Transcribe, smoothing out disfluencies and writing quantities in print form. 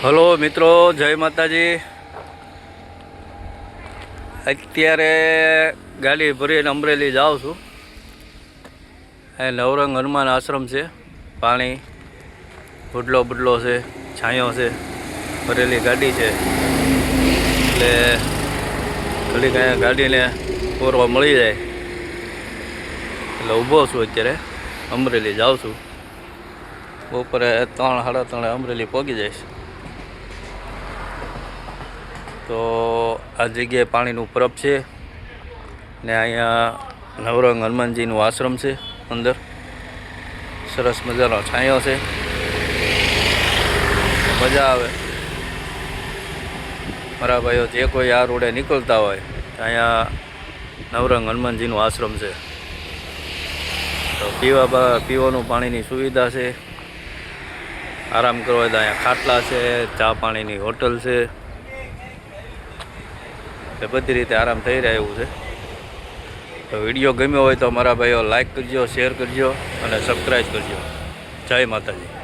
Hello મિત્રો, જય માતાજી। અત્યારે ગાડી ભરીને અમરેલી જાઉં છું। એ નવરંગ હનુમાન આશ્રમ છે, પાણી બુડલો બુડલો છે, છાંયો છે, ભરેલી ગાડી છે। એટલે ઘડીક અહીંયા ગાડીને પૂરવા મળી જાય એટલે ઊભો છું। અત્યારે અમરેલી જાઉં છું। બપોરે 3 સાડા 3 અમરેલી પહોંચી જઈશ। તો આ જગ્યાએ પાણીનું પરબ છે ને અહીંયા નવરંગ હનુમાનજીનું આશ્રમ છે। અંદર સરસ મજાનો છાંયો છે, મજા આવે। મારા ભાઈઓ જે કોઈ આ રોડે નીકળતા હોય અહીંયા નવરંગ હનુમાનજીનું આશ્રમ છે। તો પીવાનું પાણીની સુવિધા છે, આરામ કરવા હોય તો અહીંયા ખાટલા છે, ચા પાણીની હોટલ છે, એ બધી રીતે આરામ થઈ રહે એવું છે। તો વિડીયો ગમ્યો હોય તો મારા ભાઈઓ લાઈક કરજો, શેર કરજો અને સબસ્ક્રાઈબ કરજો। જય માતાજી।